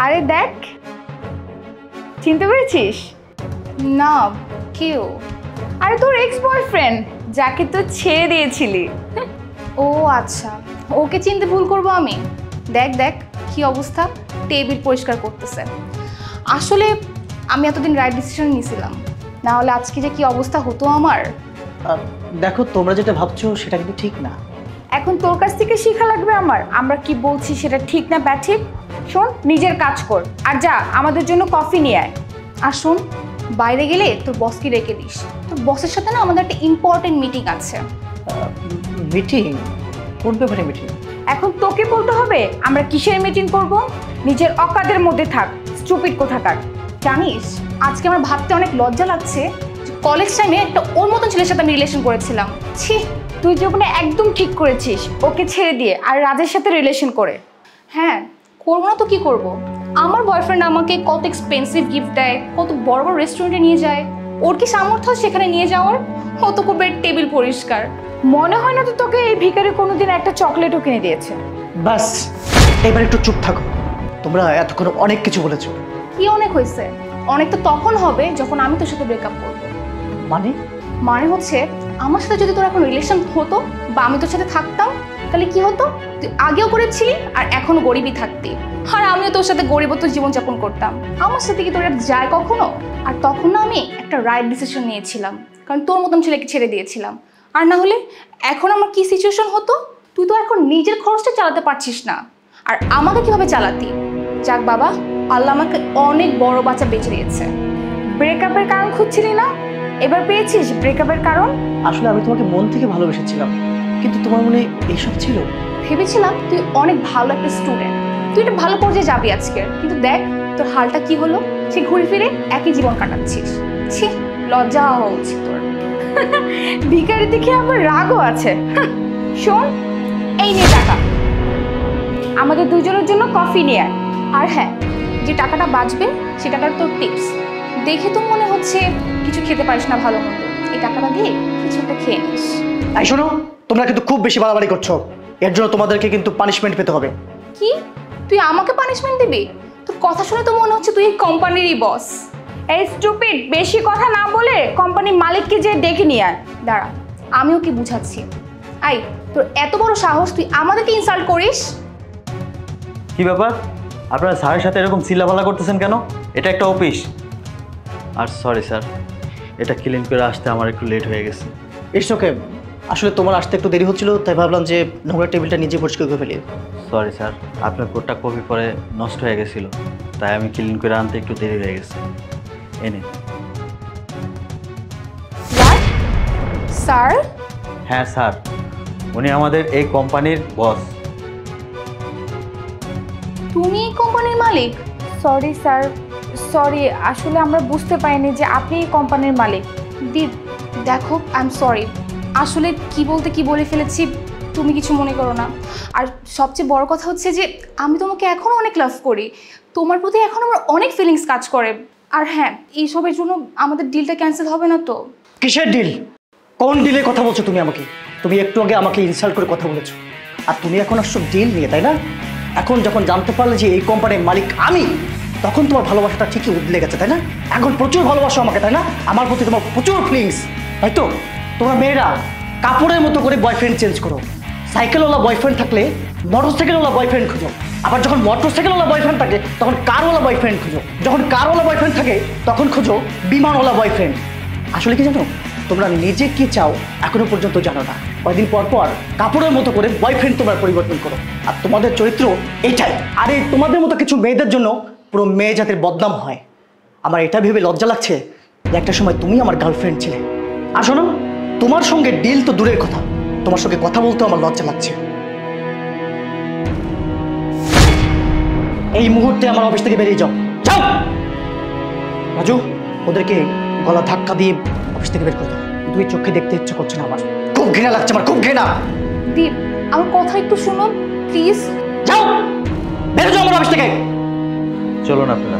আরে দেখ, চিনতে পেরেছিস? না, কেউ? আরে তোর এক্স বয়ফ্রেন্ড, যাকে তো ছেড়ে দিয়েছিলি। ও আচ্ছা, ওকে চিনতে ভুল করবো আমি? দেখ দেখ কি অবস্থা, টেবিল পরিষ্কার করতেছে। আসলে আমি এতদিন রাইট ডিসিশন নিয়েছিলাম, না হলে আজকে যে কি অবস্থা হতো আমার। দেখো, তোমরা যেটা ভাবছো সেটা কিন্তু ঠিক না। এখন তোর কাছ থেকে শেখা লাগবে আমার, আমরা কি বলছি সেটা ঠিক না ব্যাঠিক। শোন, নিজের কাজ কর, আর যা আমাদের জন্য কফি নিয়ে আয়। আর শোন, বাইরে গেলে তোর বসকে রেখে দিস। তোর বসের সাথে না আমাদের একটা ইম্পর্টেন্ট মিটিং আছে। মিটিং? কোন ব্যাপারে মিটিং? এখন তোকে বলতে হবে আমরা কিসের মিটিং করব? নিজের অকাদের মধ্যে থাক, স্টুপিড কোথাকার। জানিস, আজকে আমার ভাবতে অনেক লজ্জা লাগছে, কলেজ টাইমে একটা ওর মতন ছেলের সাথে আমি রিলেশন করেছিলাম। ছি, তুই জীবনে একদম ঠিক করেছিস ওকে ছেড়ে দিয়ে আর রাজের সাথে রিলেশন করে। হ্যাঁ, করবো না তো কি করব? আমার বয়ফ্রেন্ড আমাকে কত এক্সপেন্সিভ গিফট দেয়, কত বড় বড় রেস্টুরেন্টে নিয়ে যায়। ওর কি সামর্থ্য সেখানে নিয়ে যাওয়ার? ও তো করবে টেবিল পরিষ্কার। মনে হয় না তো তোকে এই ভিখারি কোনোদিন একটা চকলেটও কিনে দিয়েছে। বাস, এবার একটু চুপ থাকো। তোমরা এতক্ষণ অনেক কিছু বলেছো। কি অনেক হয়েছে? অনেক তো তখন হবে যখন আমি তোর সাথে ব্রেকআপ করবো। মানে? মানে হচ্ছে, আমার সাথে যদি তোর এখন রিলেশন হতো বা আমি তোর সাথে থাকতাম, তাহলে কি হতো? তুই আগেও করেছিলি আর এখনো গরিবই থাকতি, আর আমিও তোর সাথে গরিবত্ব জীবনযাপন করতাম। আমার সাথে কি তোর এটা যায় কখনো? আর তখন না আমি একটা রাইট ডিসিশন নিয়েছিলাম, কারণ তোর মতন ছেলেকে ছেড়ে দিয়েছিলাম। আর না হলে এখন আমার কি সিচুয়েশন হতো? তুই তো এখন নিজের খরচটা চালাতে পারছিস না, আর আমাকে কিভাবে চালাতি? যাক বাবা, আল্লাহ আমাকে অনেক বড় বাচ্চা বেঁচে দিয়েছে। ব্রেকআপের কারণ খুঁজছিলি না, এবার পেয়েছিস ব্রেকআপের কারণ। আসলে আমি তোমাকে মন থেকে ভালোবেসেছিলাম, কিন্তু তোমার মনে এইসব ছিল? ভেবেছিলাম তুই অনেক ভালো একটা স্টুডেন্ট, তুই একটা ভালো পর্যায়ে যাবি আজকে, কিন্তু দেখ তোর হালটা কি হলো। সে ঘুরে ফিরে একই জীবন কাটাচ্ছিস। ছি, লজ্জা হওয়া উচিত তোর। ভিখারি দেখে আবার রাগও আছে। শোন, এই নে টাকা, আমাদের দুজনের জন্য কফি নিয়ে আয়। আর হ্যাঁ, যে টাকাটা বাঁচবে সে টাকাটা তোর টিপস। দেখে তো মনে হচ্ছে কিছু খেতে পারিস না ভালো মন্দ, এই টাকাটা দিয়ে কিছু একটা খেয়ে নিস। এই শোনো, তোমরা কিন্তু খুব বেশি বাড়াবাড়ি করছো। এর জন্য তোমাদেরকে কিন্তু পানিশমেন্ট পেতে হবে। কি? তুই আমাকে পানিশমেন্ট দিবি? তোর কথা শুনে তো মনে হচ্ছে তুই এই কোম্পানিরই বস। এই স্টুপিড, বেশি কথা না বলে কোম্পানির মালিককে যে ডেকে নিয়ে আয়। দাঁড়া, আমিও কি বুঝাচ্ছি। আই, তোর এত বড় সাহস, তুই আমাদেরকে ইনসাল্ট করিস? কি ব্যাপার, আপনারা স্যারের সাথে এরকম চিল্লাপাল্লা করতেছেন কেন? এটা একটা অফিস। আর সরি স্যার, এটা ক্লিন করে আসতে আমার একটু লেট হয়ে গেছে। ইটস ওকে, আসলে তোমার আসতে একটু দেরি হচ্ছিল, তাই ভাবলাম যে নোংরা টেবিলটা নিজে পরিষ্কার করে ফেলি। সরি স্যার, আপনার কোটটা কপি পরে নষ্ট হয়ে গেছিলো, তাই আমি ক্লিন করে আনতে একটু দেরি হয়ে গেছে। এনে। স্যার? হ্যাঁ স্যার, উনি আমাদের এই কোম্পানির বস। তুমি এই কোম্পানির মালিক? সরি স্যার, সরি, আসলে আমরা বুঝতে পারিনি যে আপনি এই কোম্পানির মালিক। দীপ, দেখো, আই এম সরি। আসলে কি বলতে কি বলে ফেলেছি, তুমি কিছু মনে করো না। আর সবচেয়ে বড় কথা হচ্ছে যে আমি তোমাকে এখনও অনেক লাভ করি, তোমার প্রতি এখন আমার অনেক ফিলিংস কাজ করে। আর হ্যাঁ, এইসবের জন্য আমাদের ডিলটা ক্যান্সেল হবে না তো? কিসের ডিল? কোন ডিলের কথা বলছো তুমি আমাকে? তুমি একটু আগে আমাকে ইনসাল্ট করে কথা বলেছো, আর তুমি এখন আসছো ডিল নিয়ে, তাই না? এখন যখন জানতে পারলে যে এই কোম্পানির মালিক আমি, তখন তোমার ভালোবাসাটা ঠিকই উদলে গেছে, তাই না? এখন প্রচুর ভালোবাসো আমাকে, তাই না? আমার প্রতি তোমার প্রচুর ফিলিংস, তাই তো? তোমরা মেয়েরা কাপড়ের মতো করে বয়ফ্রেন্ড চেঞ্জ করো। সাইকেলওয়ালা বয়ফ্রেন্ড থাকলে মোটরসাইকেলওয়ালা বয়ফ্রেন্ড খুঁজো, আবার যখন মোটরসাইকেলওয়ালা বয়ফ্রেন্ড থাকে তখন কারওয়ালা বয়ফ্রেন্ড খুঁজো, যখন কারওয়ালা বয়ফ্রেন্ড থাকে তখন খুঁজো বিমানওয়ালা বয়ফ্রেন্ড। আসলে কি জানো, তোমরা নিজে কি চাও এখনো পর্যন্ত জানো না। কয়েকদিন পর পর কাপড়ের মতো করে বয়ফ্রেন্ড তোমরা পরিবর্তন করো, আর তোমাদের চরিত্র এটাই। আর এই তোমাদের মতো কিছু মেয়েদের জন্য পুরো মেয়ে জাতির বদনাম হয়। আমার এটা ভেবে লজ্জা লাগছে যে একটা সময় তুমি আমার গার্লফ্রেন্ড ছিলে। আর শোনো, তোমার সঙ্গে ডিল তো দূরের কথা, তোমার সঙ্গে কথা বলতেও আমার লজ্জা লাগছে। এই মুহূর্তে আমার অফিস থেকে বেরিয়ে যাও, যাও। রাজু, ওদেরকে গলা ধাক্কা দিয়ে অফিস থেকে বের করে দাও। দুই চোখে দেখতে ইচ্ছে করছে না আমার, খুব ঘৃণা লাগছে আমার, খুব ঘৃণা। দীপ, আমার কথা একটু শোনো প্লিজ। যাও, বেরো যাও আমার অফিস থেকে। চলুন আপনারা।